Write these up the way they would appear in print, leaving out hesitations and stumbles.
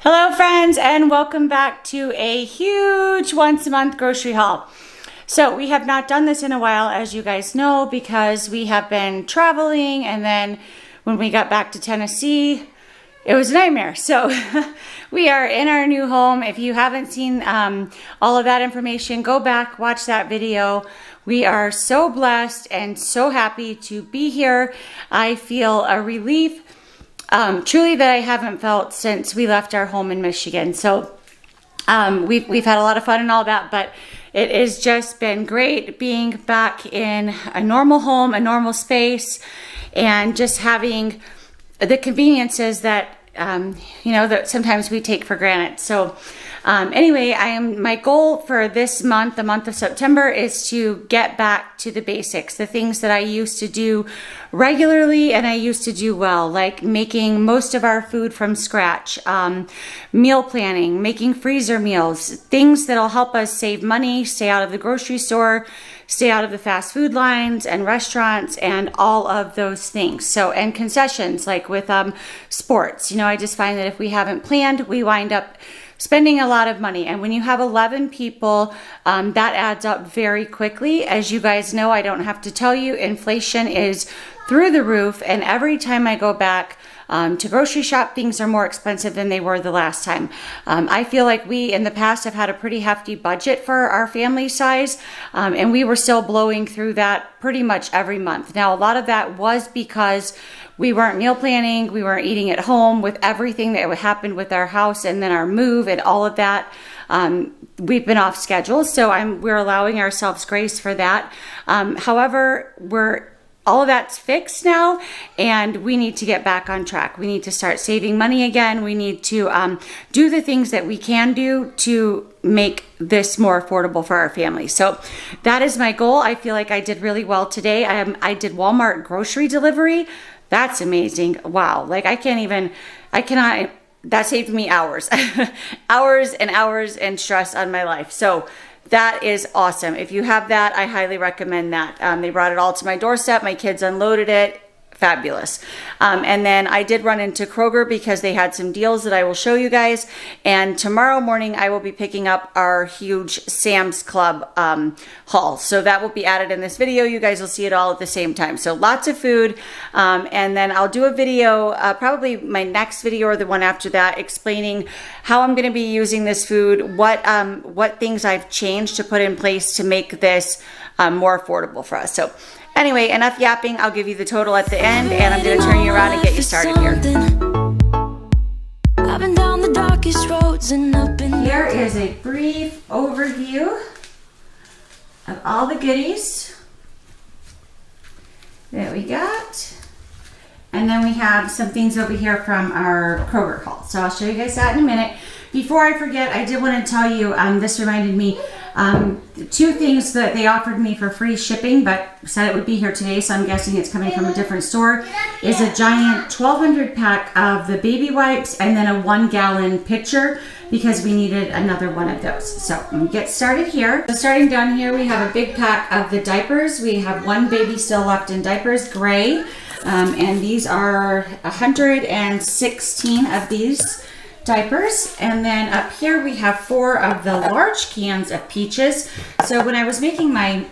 Hello friends, and welcome back to a huge once a month grocery haul. So we have not done this in a while, as you guys know, because we have been traveling, and then when we got back to Tennessee, it was a nightmare. So we are in our new home. If you haven't seen all of that information, go back, watch that video. We are so blessed and so happy to be here. I feel a relief truly that I haven't felt since we left our home in Michigan. So we've had a lot of fun and all that, but it has just been great being back in a normal home, a normal space, and just having the conveniences that that sometimes we take for granted. So anyway, my goal for this month, the month of September, is to get back to the basics, the things that I used to do regularly and I used to do well, like making most of our food from scratch, meal planning, making freezer meals, things that'll help us save money, stay out of the grocery store, stay out of the fast food lines and restaurants and all of those things. So, and concessions, like with sports. I just find that if we haven't planned, we wind up spending a lot of money. And when you have 11 people, that adds up very quickly. As you guys know, I don't have to tell you, inflation is through the roof. And every time I go back to grocery shop, things are more expensive than they were the last time. I feel like we in the past have had a pretty hefty budget for our family size, and we were still blowing through that pretty much every month. Now, a lot of that was because we weren't meal planning, we weren't eating at home with everything that happened with our house and then our move and all of that. We've been off schedule, so we're allowing ourselves grace for that. However, all of that's fixed now, and we need to get back on track. We need to start saving money again. We need to do the things that we can do to make this more affordable for our family. So that is my goal. I feel like I did really well today. I did Walmart grocery delivery. That's amazing. Wow. Like I cannot, that saved me hours, hours and hours and stress on my life. So that is awesome. If you have that, I highly recommend that. They brought it all to my doorstep. My kids unloaded it. Fabulous. And then I did run into Kroger because they had some deals that I will show you guys. And tomorrow morning, I will be picking up our huge Sam's Club haul. So that will be added in this video. You guys will see it all at the same time. So lots of food. And then I'll do a video, probably my next video or the one after that, explaining how I'm going to be using this food, what things I've changed to put in place to make this more affordable for us. So anyway, enough yapping. I'll give you the total at the end, and I'm going to turn you around and get you started here. Here is a brief overview of all the goodies that we got. And then we have some things over here from our Kroger haul. So I'll show you guys that in a minute. Before I forget, I did want to tell you, this reminded me, two things that they offered me for free shipping, but said it would be here today, so I'm guessing it's coming from a different store, is a giant 1,200 pack of the baby wipes and then a 1-gallon pitcher, because we needed another one of those. So I'm going to get started here. So starting down here, we have a big pack of the diapers. We have one baby still left in diapers, gray, and these are 116 of these diapers. And then up here we have 4 of the large cans of peaches. So when I was making my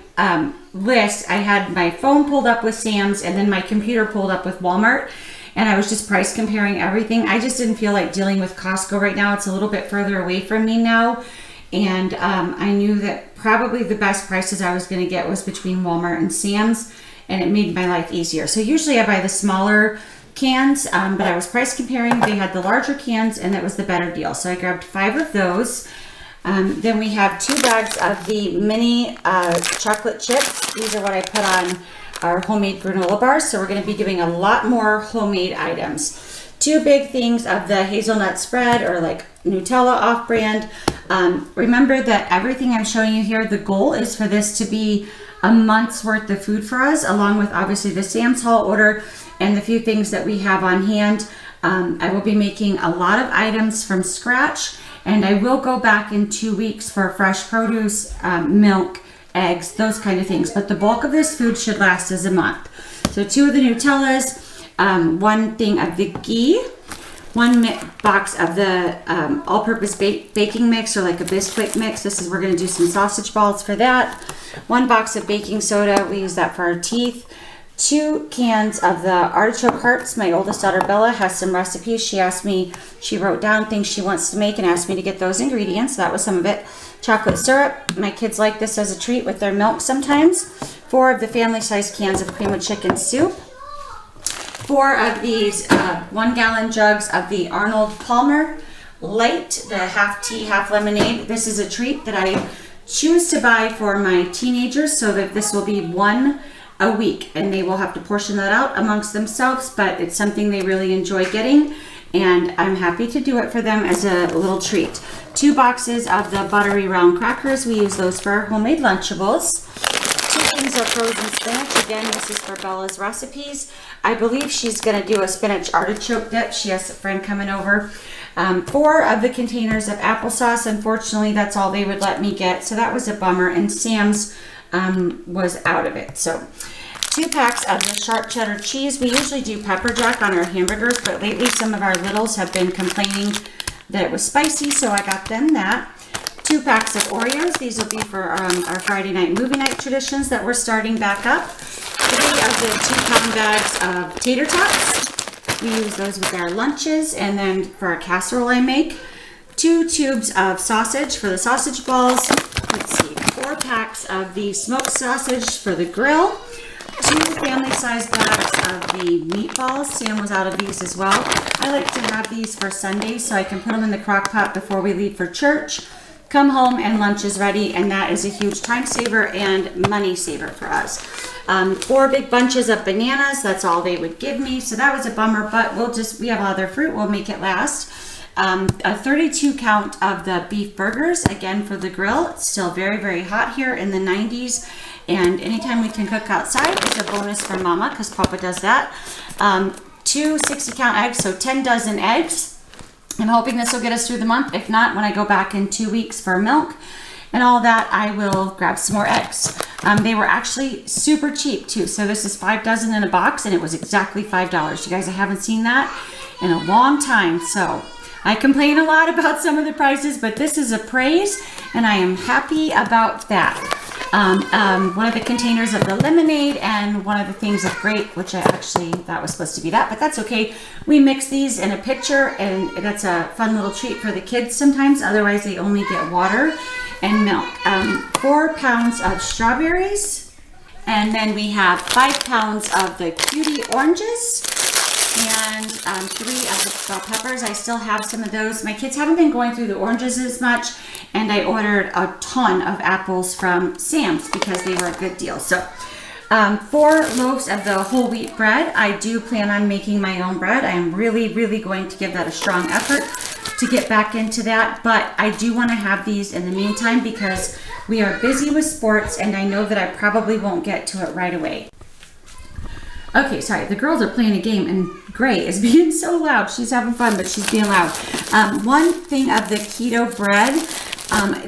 list, I had my phone pulled up with Sam's and then my computer pulled up with Walmart, and I was just price comparing everything. I just didn't feel like dealing with Costco right now. It's a little bit further away from me now, and I knew that probably the best prices I was going to get was between Walmart and Sam's, and it made my life easier. So usually I buy the smaller cans, but I was price comparing. They had the larger cans, and that was the better deal. So I grabbed 5 of those. Then we have 2 bags of the mini chocolate chips. These are what I put on our homemade granola bars. So we're going to be doing a lot more homemade items. 2 big things of the hazelnut spread, or like Nutella off-brand. Remember that everything I'm showing you here, the goal is for this to be a month's worth of food for us, along with obviously the Sam's haul order and the few things that we have on hand. I will be making a lot of items from scratch, and I will go back in 2 weeks for fresh produce, milk, eggs, those kind of things. But the bulk of this food should last us a month. So 2 of the Nutellas, 1 thing of the ghee, box of the all-purpose baking mix, or like a Bisquick mix. We're going to do some sausage balls for that. 1 box of baking soda. We use that for our teeth. 2 cans of the artichoke hearts. My oldest daughter Bella has some recipes. She wrote down things she wants to make and asked me to get those ingredients. That was some of it. Chocolate syrup. My kids like this as a treat with their milk sometimes. 4 of the family-sized cans of cream of chicken soup. 4 of these 1-gallon jugs of the Arnold Palmer Light, the half tea, half lemonade. This is a treat that I choose to buy for my teenagers, so that this will be 1 a week, and they will have to portion that out amongst themselves, but it's something they really enjoy getting, and I'm happy to do it for them as a little treat. 2 boxes of the buttery round crackers. We use those for homemade Lunchables. 2 things of frozen spinach. Again, this is for Bella's recipes. I believe she's going to do a spinach artichoke dip. She has a friend coming over. 4 of the containers of applesauce. Unfortunately, that's all they would let me get, so that was a bummer, and Sam's was out of it. So 2 packs of the sharp cheddar cheese. We usually do pepper jack on our hamburgers, but lately some of our littles have been complaining that it was spicy, so I got them that. 2 packs of Oreos. These will be for our Friday night movie night traditions that we're starting back up. 3 of the 2-pound bags of tater tots. We use those with our lunches, and then for a casserole I make. 2 tubes of sausage for the sausage balls. Let's see, 4 packs of the smoked sausage for the grill. 2 family-sized bags of the meatballs. Sam was out of these as well. I like to have these for Sundays so I can put them in the crock pot before we leave for church. Come home and lunch is ready, and that is a huge time saver and money saver for us. 4 big bunches of bananas. That's all they would give me, so that was a bummer, but we have other fruit. We'll make it last. A 32 count of the beef burgers, again for the grill. It's still very, very hot here in the 90s, and anytime we can cook outside is a bonus for Mama, because Papa does that. 2 60 count eggs, so 10 dozen eggs. I'm hoping this will get us through the month. If not, when I go back in 2 weeks for milk and all that, I will grab some more eggs. They were actually super cheap too. So this is 5 dozen in a box, and it was exactly $5. You guys, I haven't seen that in a long time. So I complain a lot about some of the prices, but this is a praise, and I am happy about that. One of the containers of the lemonade, and one of the things of grape, which I actually thought was supposed to be that, but that's okay. We mix these in a pitcher, and that's a fun little treat for the kids sometimes. Otherwise, they only get water and milk. 4 pounds of strawberries, and then we have 5 pounds of the cutie oranges, and 3 of the bell peppers. I still have some of those. My kids haven't been going through the oranges as much, and I ordered a ton of apples from Sam's because they were a good deal. So 4 loaves of the whole wheat bread. I do plan on making my own bread. I am really, really going to give that a strong effort to get back into that, but I do want to have these in the meantime because we are busy with sports, and I know that I probably won't get to it right away. Okay, sorry, the girls are playing a game, and Gray is being so loud. She's having fun, but she's being loud. 1 thing of the keto bread.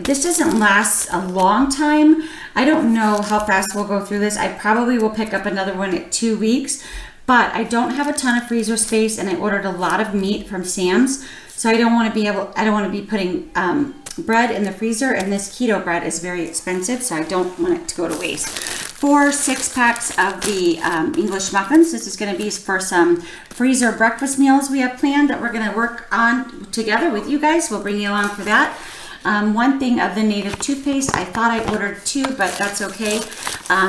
This doesn't last a long time. I don't know how fast we'll go through this. I probably will pick up another one at 2 weeks, but I don't have a ton of freezer space, and I ordered a lot of meat from Sam's, so I don't want to be putting bread in the freezer, and this keto bread is very expensive, so I don't want it to go to waste. 4 6-packs of the English muffins. This is going to be for some freezer breakfast meals we have planned that we're going to work on together with you guys. We'll bring you along for that. 1 thing of the native toothpaste. I thought I ordered 2, but that's okay.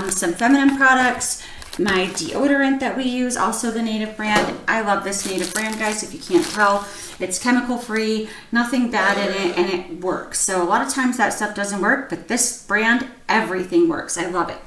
Some feminine products. My deodorant that we use, also the native brand. I love this native brand, guys, if you can't tell. It's chemical free, nothing bad in it, and it works. So a lot of times that stuff doesn't work, but this brand, everything works. I love it.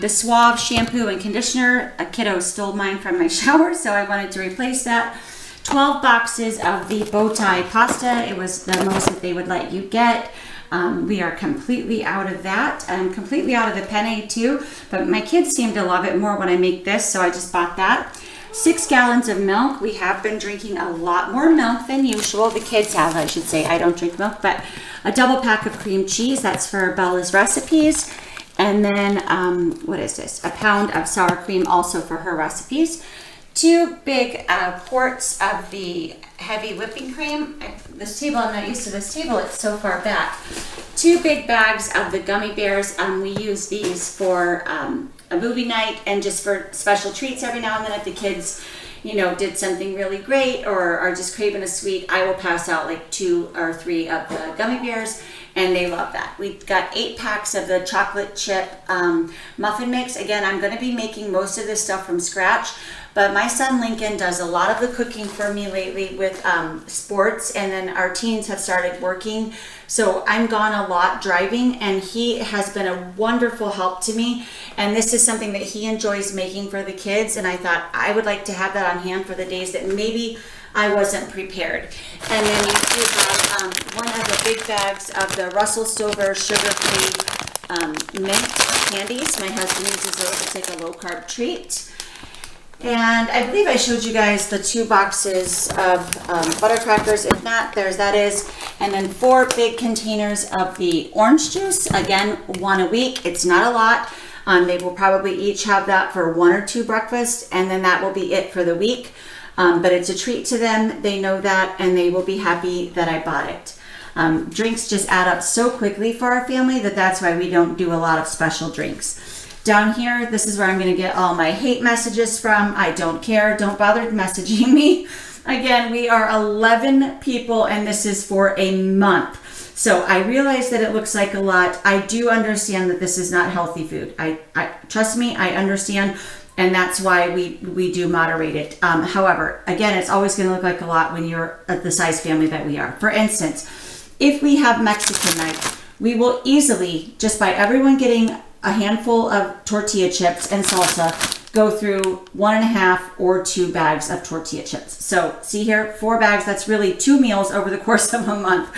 The Suave shampoo and conditioner. A kiddo stole mine from my shower, so I wanted to replace that. 12 boxes of the bow tie pasta. It was the most that they would let you get. We are completely out of that. I'm completely out of the penne too, but my kids seem to love it more when I make this, so I just bought that. 6 gallons of milk. We have been drinking a lot more milk than usual. The kids have, I should say. I don't drink milk, but a double pack of cream cheese. That's for Bella's recipes. And then, what is this? A pound of sour cream, also for her recipes. 2 big quarts of the heavy whipping cream. This table, I'm not used to this table, it's so far back. 2 big bags of the gummy bears. We use these for a movie night and just for special treats every now and then if the kids, you know, did something really great or are just craving a sweet. I will pass out like 2 or 3 of the gummy bears, and they love that. We've got 8 packs of the chocolate chip muffin mix. Again, I'm going to be making most of this stuff from scratch, but my son Lincoln does a lot of the cooking for me lately with sports, and then our teens have started working. So I'm gone a lot driving, and he has been a wonderful help to me. And this is something that he enjoys making for the kids. And I thought I would like to have that on hand for the days that maybe I wasn't prepared. And then you do have one of the big bags of the Russell Stover sugar-free mint candies. My husband uses those. It's like a low-carb treat. And I believe I showed you guys the 2 boxes of butter crackers. If not, that is. And then 4 big containers of the orange juice. Again, 1 a week. It's not a lot. They will probably each have that for 1 or 2 breakfasts, and then that will be it for the week. But it's a treat to them. They know that, and they will be happy that I bought it. Drinks just add up so quickly for our family that's why we don't do a lot of special drinks. Down here, this is where I'm going to get all my hate messages from. I don't care. Don't bother messaging me. Again, we are 11 people, and this is for a month. So I realize that it looks like a lot. I do understand that this is not healthy food. I trust me, I understand, and that's why we do moderate it. However, again, it's always going to look like a lot when you're at the size family that we are. For instance, if we have Mexican night, we will easily, just by everyone getting a handful of tortilla chips and salsa, go through 1.5 or 2 bags of tortilla chips. So see here, 4 bags, that's really 2 meals over the course of a month.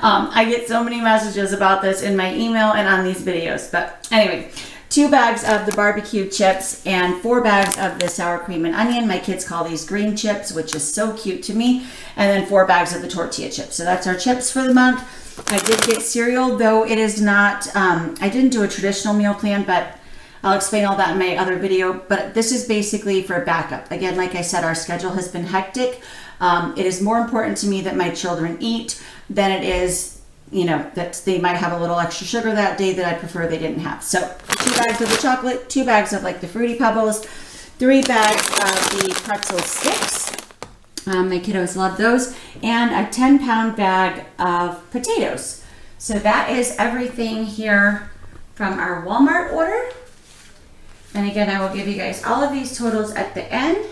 I get so many messages about this in my email and on these videos. But anyway, 2 bags of the barbecue chips and 4 bags of the sour cream and onion. My kids call these green chips, which is so cute to me. And then 4 bags of the tortilla chips. So that's our chips for the month. I did get cereal, though it is not, I didn't do a traditional meal plan, but I'll explain all that in my other video. But this is basically for backup. Again, like I said, our schedule has been hectic. It is more important to me that my children eat than it is, you know, that they might have a little extra sugar that day that I prefer they didn't have. So 2 bags of the chocolate, 2 bags of like the Fruity Pebbles, 3 bags of the pretzel sticks. My kiddos love those, and a 10-pound bag of potatoes. So that is everything here from our Walmart order. And again, I will give you guys all of these totals at the end.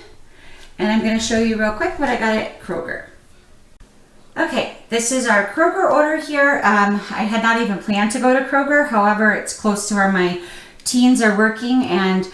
And I'm going to show you real quick what I got at Kroger. Okay, this is our Kroger order here. I had not even planned to go to Kroger. However, it's close to where my teens are working, and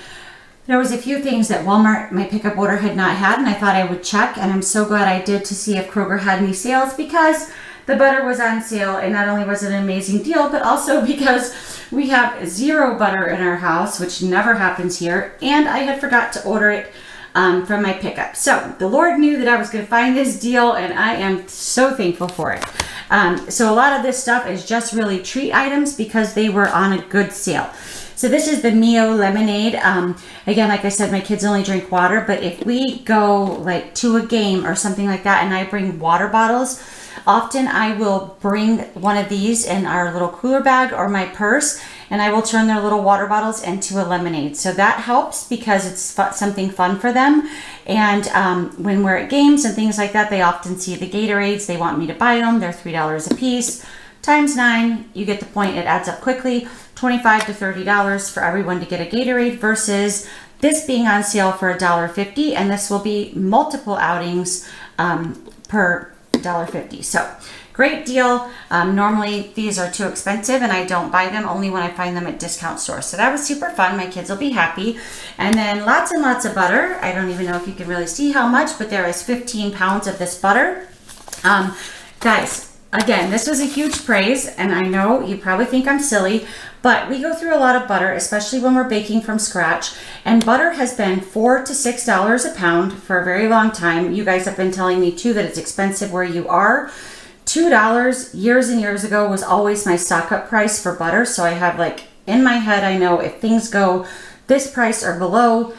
there was a few things that Walmart, my pickup order, had not had, and I thought I would check, and I'm so glad I did to see if Kroger had any sales, because the butter was on sale, and not only was it an amazing deal, but also because we have 0 butter in our house, which never happens here, and I had forgot to order it from my pickup. So the Lord knew that I was going to find this deal, and I am so thankful for it. So a lot of this stuff is just really treat items because they were on a good sale. So this is the Mio lemonade. Again, like I said, my kids only drink water, but if we go like to a game or something like that and I bring water bottles, often I will bring one of these in our little cooler bag or my purse, and I will turn their little water bottles into a lemonade. So that helps because it's something fun for them. And when we're at games and things like that, they often see the Gatorades. They want me to buy them. They're $3 a piece. Times 9, you get the point. It adds up quickly. $25 to $30 for everyone to get a Gatorade versus this being on sale for $1.50, and this will be multiple outings per $1.50. So great deal. Normally these are too expensive and I don't buy them, only when I find them at discount stores. So that was super fun. My kids will be happy. And then lots and lots of butter. I don't even know if you can really see how much, but there is 15 pounds of this butter. Guys, again, this was a huge praise, and I know you probably think I'm silly, but we go through a lot of butter, especially when we're baking from scratch, and butter has been $4 to $6 a pound for a very long time. You guys have been telling me too that it's expensive where you are. $2 years and years ago was always my stock up price for butter, so I have, like, in my head, I know if things go this price or below,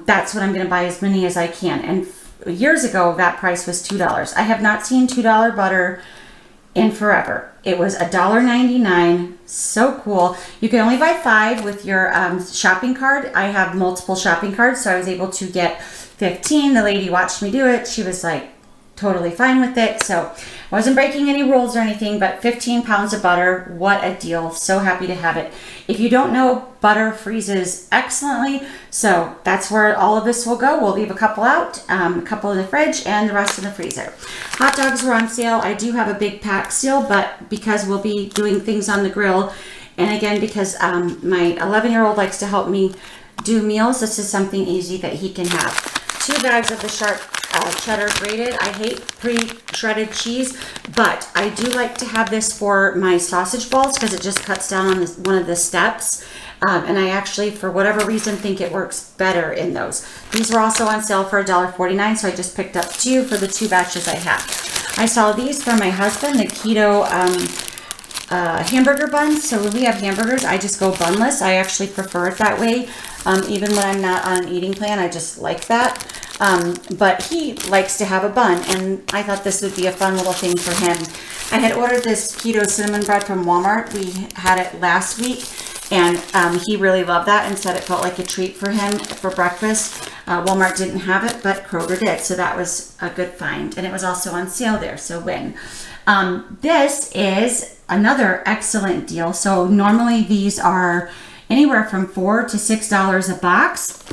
that's what I'm going to buy, as many as I can. And years ago, that price was $2. I have not seen $2 butter in forever. It was $1.99. So cool. You can only buy 5 with your shopping card. I have multiple shopping cards, so I was able to get 15. The lady watched me do it. She was like totally fine with it. So I wasn't breaking any rules or anything, but 15 pounds of butter. What a deal. So happy to have it. If you don't know, butter freezes excellently. So that's where all of this will go. We'll leave a couple out, a couple in the fridge, and the rest in the freezer. Hot dogs were on sale. I do have a big pack still, but because we'll be doing things on the grill, and again, because my 11-year-old likes to help me do meals, this is something easy that he can have. 2 bags of the sharp cheddar grated. I hate pre-shredded cheese, but I do like to have this for my sausage balls because it just cuts down on one of the steps. And I actually, for whatever reason, think it works better in those. These were also on sale for $1.49, so I just picked up 2 for the 2 batches I have. I saw these for my husband, the keto hamburger buns. So when we have hamburgers, I just go bunless. I actually prefer it that way. Even when I'm not on an eating plan, I just like that. But he likes to have a bun, and I thought this would be a fun little thing for him. I had ordered this keto cinnamon bread from Walmart. We had it last week, and he really loved that and said it felt like a treat for him for breakfast. Walmart didn't have it, but Kroger did, so that was a good find. And it was also on sale there, so win. This is another excellent deal. So normally these are anywhere from $4 to $6 a box,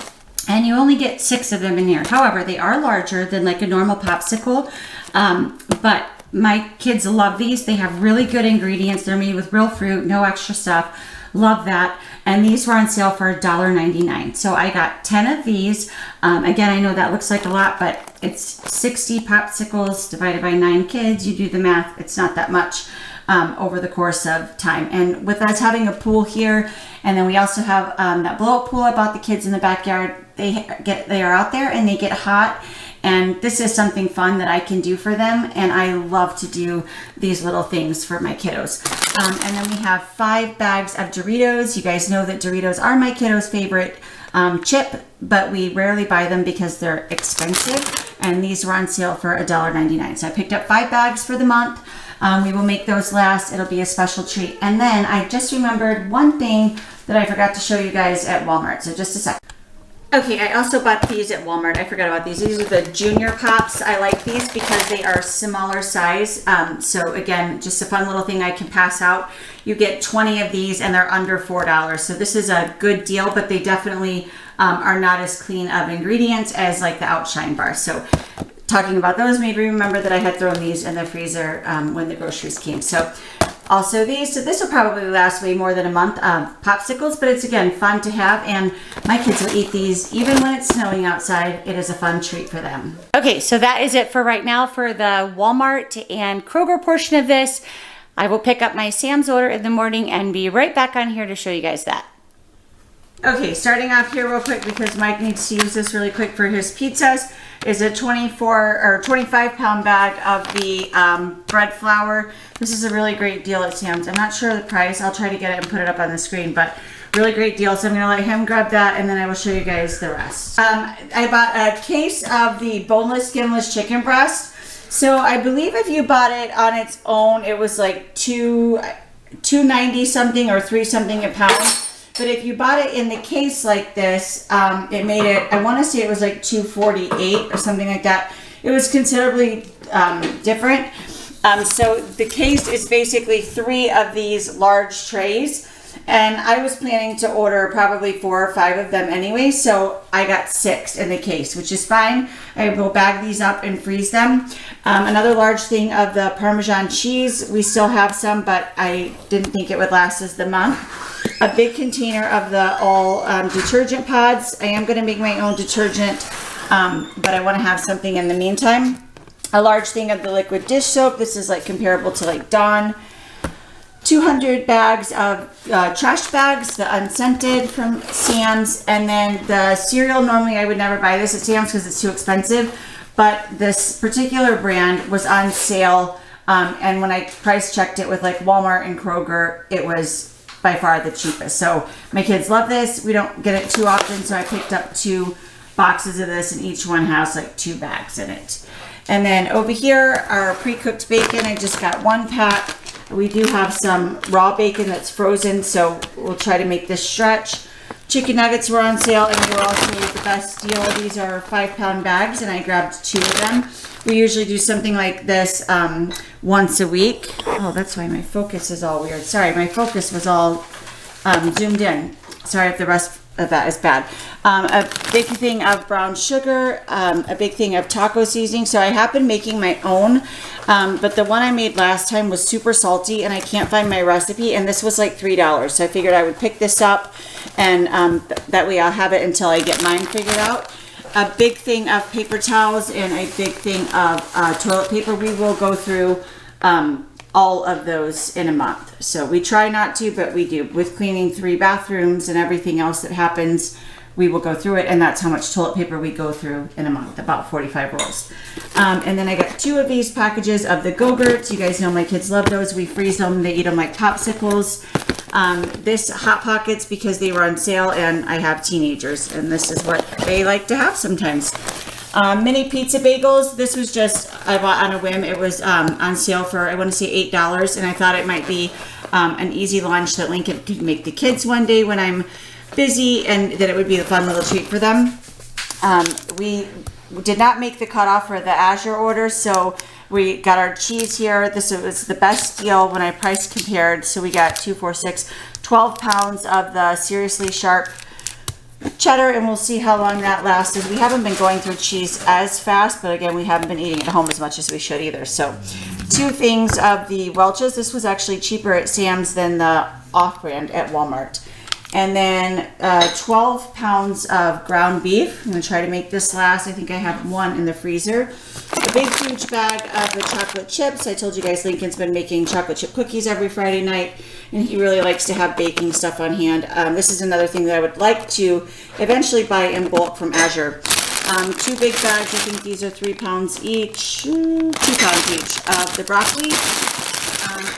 and you only get 6 of them in here. However, they are larger than like a normal popsicle, but my kids love these. They have really good ingredients. They're made with real fruit, no extra stuff. Love that. And these were on sale for $1.99. So I got 10 of these. Again, I know that looks like a lot, but it's 60 popsicles divided by 9 kids. You do the math. It's not that much over the course of time. And with us having a pool here, and then we also have that blow-up pool I bought the kids in the backyard. They are out there and they get hot. And this is something fun that I can do for them. And I love to do these little things for my kiddos. And then we have 5 bags of Doritos. You guys know that Doritos are my kiddos' favorite chip, but we rarely buy them because they're expensive. And these were on sale for $1.99. So I picked up 5 bags for the month. We will make those last. It'll be a special treat. And then I just remembered one thing that I forgot to show you guys at Walmart. So just a second. Okay, I also bought these at Walmart. I forgot about these. These are the Junior Pops. I like these because they are smaller size. So again, just a fun little thing I can pass out. You get 20 of these and they're under $4. So this is a good deal, but they definitely are not as clean of ingredients as like the Outshine bars. So talking about those, maybe remember that I had thrown these in the freezer when the groceries came. So also these, so this will probably last way more than a month of popsicles, but it's again fun to have, and my kids will eat these even when it's snowing outside. It is a fun treat for them. Okay, so that is it for right now for the Walmart and Kroger portion of this. I will pick up my Sam's order in the morning and be right back on here to show you guys that. Okay, starting off here real quick because Mike needs to use this really quick for his pizzas, is a 24 or 25 pound bag of the bread flour. This is a really great deal at Sam's. I'm not sure the price. I'll try to get it and put it up on the screen, but really great deal. So I'm gonna let him grab that and then I will show you guys the rest. I bought a case of the boneless, skinless chicken breast. So I believe if you bought it on its own, it was like $2.90 something or $3 something a pound. But if you bought it in the case like this, it made it, I want to say it was like $2.48 or something like that. It was considerably different. So the case is basically 3 of these large trays. And I was planning to order probably 4 or 5 of them anyway. So I got 6 in the case, which is fine. I will bag these up and freeze them. Another large thing of the Parmesan cheese. We still have some, but I didn't think it would last us the month. A big container of the all detergent pods. I am going to make my own detergent, but I want to have something in the meantime. A large thing of the liquid dish soap. This is like comparable to like Dawn. 200 bags of trash bags, the unscented from Sam's. And then the cereal, normally I would never buy this at Sam's because it's too expensive. But this particular brand was on sale. And when I price checked it with like Walmart and Kroger, it was by far the cheapest. So my kids love this. We don't get it too often, so I picked up 2 boxes of this, and each one has like 2 bags in it. And then over here, our pre-cooked bacon, I just got 1 pack. We do have some raw bacon that's frozen, so we'll try to make this stretch. Chicken nuggets were on sale, and they were also the best deal. These are 5-pound bags, and I grabbed 2 of them. We usually do something like this once a week. Oh, that's why my focus is all weird. Sorry, my focus was all zoomed in. Sorry if the rest of that is bad. A big thing of brown sugar, a big thing of taco seasoning. So I have been making my own, but the one I made last time was super salty, and I can't find my recipe, and this was like $3. So I figured I would pick this up, and that way I'll have it until I get mine figured out. A big thing of paper towels and a big thing of toilet paper. We will go through all of those in a month. So we try not to, but we do. With cleaning 3 bathrooms and everything else that happens, we will go through it, and that's how much toilet paper we go through in a month, about 45 rolls. And then I got 2 of these packages of the Go-Gurts. You guys know my kids love those. We freeze them. They eat them like popsicles. This Hot Pockets because they were on sale, and I have teenagers, and this is what they like to have sometimes. Mini pizza bagels. This was just, I bought on a whim. It was on sale for, I want to say $8, and I thought it might be an easy lunch that Lincoln could make the kids one day when I'm busy, and that it would be a fun little treat for them. We did not make the cutoff for the Azure order, so we got our cheese here. This was the best deal when I price compared. So we got 12 pounds of the Seriously Sharp cheddar, and we'll see how long that lasts. We haven't been going through cheese as fast, but again, we haven't been eating at home as much as we should either. So 2 things of the Welch's. This was actually cheaper at Sam's than the off-brand at Walmart. And then 12 pounds of ground beef. I'm going to try to make this last. I think I have 1 in the freezer. A big huge bag of the chocolate chips. I told you guys Lincoln's been making chocolate chip cookies every Friday night, and he really likes to have baking stuff on hand. This is another thing that I would like to eventually buy in bulk from Azure. 2 big bags. I think these are 3 pounds each. 2 pounds each of the broccoli.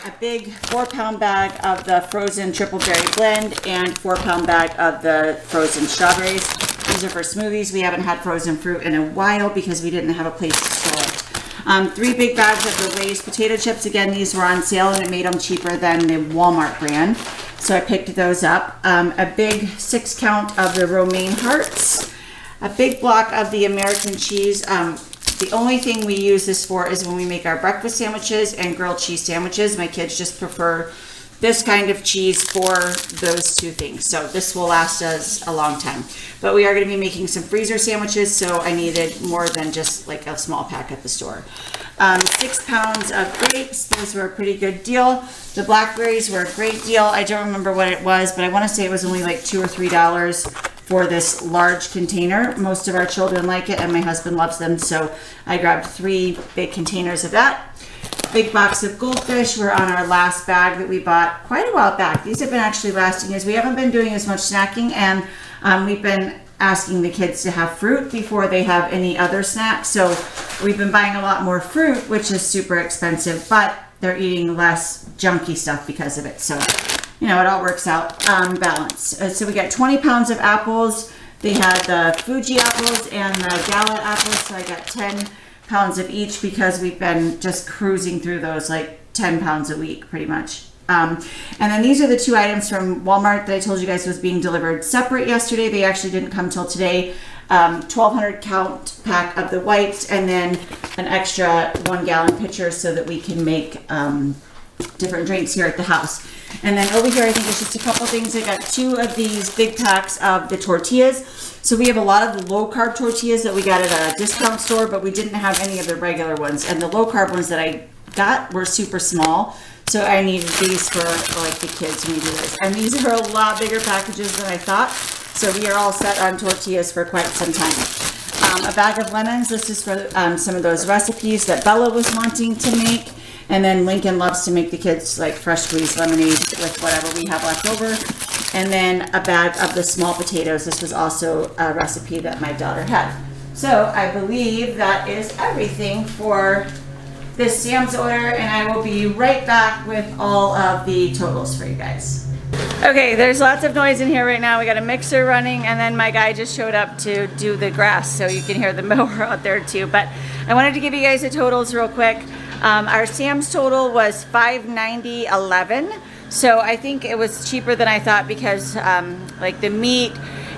A big 4-pound bag of the frozen triple berry blend, and 4-pound bag of the frozen strawberries. These are for smoothies. We haven't had frozen fruit in a while because we didn't have a place to store it. 3 big bags of the Lay's potato chips. Again, these were on sale, and it made them cheaper than the Walmart brand, so I picked those up. A big 6 count of the romaine hearts. A big block of the American cheese. The only thing we use this for is when we make our breakfast sandwiches and grilled cheese sandwiches. My kids just prefer this kind of cheese for those 2 things. So this will last us a long time. But we are going to be making some freezer sandwiches, so I needed more than just like a small pack at the store. 6 pounds of grapes. Those were a pretty good deal. The blackberries were a great deal. I don't remember what it was, but I want to say it was only like $2 or $3 for this large container. Most of our children like it, and my husband loves them, so I grabbed 3 big containers of that. Big box of goldfish. We're on our last bag that we bought quite a while back. These have been actually lasting as we haven't been doing as much snacking, and we've been asking the kids to have fruit before they have any other snacks. So we've been buying a lot more fruit, which is super expensive, but they're eating less junky stuff because of it. So you know, it all works out balance. So we got 20 pounds of apples. They had the Fuji apples and the Gala apples, so I got 10 pounds of each because we've been just cruising through those, like 10 pounds a week pretty much. And then these are the 2 items from Walmart that I told you guys was being delivered separate yesterday. They actually didn't come till today. 1,200 count pack of the whites, and then an extra 1-gallon pitcher so that we can make different drinks here at the house. And then over here, I think it's just a couple things. I got 2 of these big packs of the tortillas. So we have a lot of the low carb tortillas that we got at a discount store, but we didn't have any of the regular ones. And the low carb ones that I got were super small. So I needed these for like the kids when we do this. And these are a lot bigger packages than I thought. So we are all set on tortillas for quite some time. A bag of lemons. This is for some of those recipes that Bella was wanting to make. And then Lincoln loves to make the kids like fresh squeezed lemonade with whatever we have left over. And then a bag of the small potatoes. This was also a recipe that my daughter had. So I believe that is everything for this Sam's order, and I will be right back with all of the totals for you guys. Okay, there's lots of noise in here right now. We got a mixer running, and then my guy just showed up to do the grass, so you can hear the mower out there too. But I wanted to give you guys the totals real quick. Our Sam's total was $590.11, so I think it was cheaper than I thought because like the meat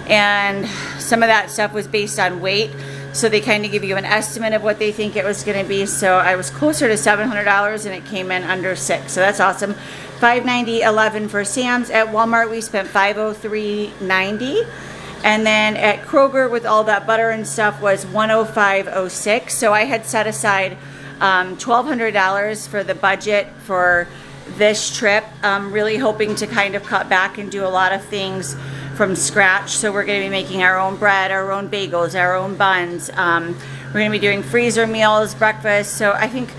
and some of that stuff was based on weight. So they kind of give you an estimate of what they think it was going to be. So I was closer to $700 and it came in under $600. So that's awesome. $590.11 for Sam's. At Walmart we spent $503.90. And then at Kroger with all that butter and stuff was $105.06. So I had set aside $1,200 for the budget for this trip. I'm really hoping to kind of cut back and do a lot of things from scratch. So we're going to be making our own bread, our own bagels, our own buns. We're going to be doing freezer meals, breakfast. So I think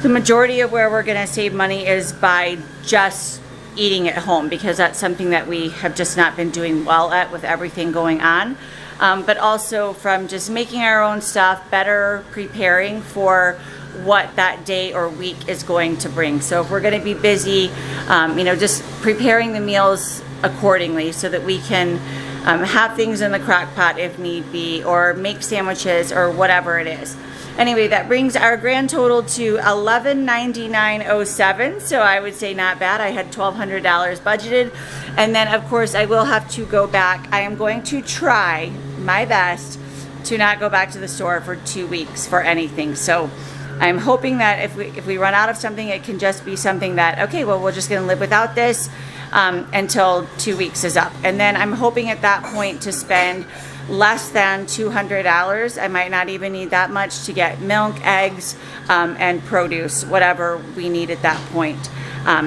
the majority of where we're going to save money is by just eating at home, because that's something that we have just not been doing well at with everything going on. But also from just making our own stuff, better preparing for what that day or week is going to bring. So if we're going to be busy, you know, just preparing the meals accordingly so that we can have things in the crock pot if need be, or make sandwiches or whatever it is. Anyway, that brings our grand total to $1199.07. So I would say not bad. I had $1,200 budgeted. And then of course I will have to go back. I am going to try my best to not go back to the store for 2 weeks for anything. So I'm hoping that if we run out of something, it can just be something that, okay, well, we're just going to live without this until 2 weeks is up. And then I'm hoping at that point to spend less than $200. I might not even need that much to get milk, eggs, and produce, whatever we need at that point.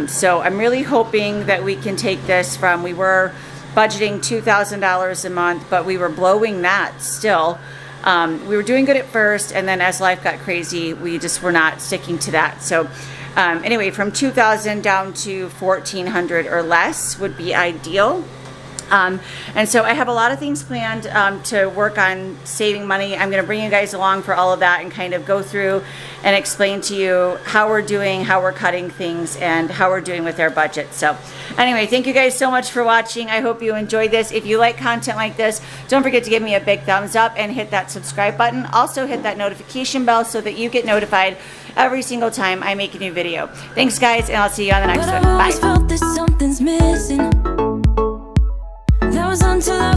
So I'm really hoping that we can take this from, we were budgeting $2,000 a month, but we were blowing that still. We were doing good at first, and then as life got crazy, we just were not sticking to that. So anyway, from 2,000 down to 1,400 or less would be ideal. And so I have a lot of things planned to work on saving money. I'm going to bring you guys along for all of that and kind of go through and explain to you how we're doing, how we're cutting things, and how we're doing with our budget. So anyway, thank you guys so much for watching. I hope you enjoyed this. If you like content like this, don't forget to give me a big thumbs up and hit that subscribe button. Also hit that notification bell so that you get notified every single time I make a new video. Thanks guys, and I'll see you on the next one. Bye. Felt that something's missing. That was until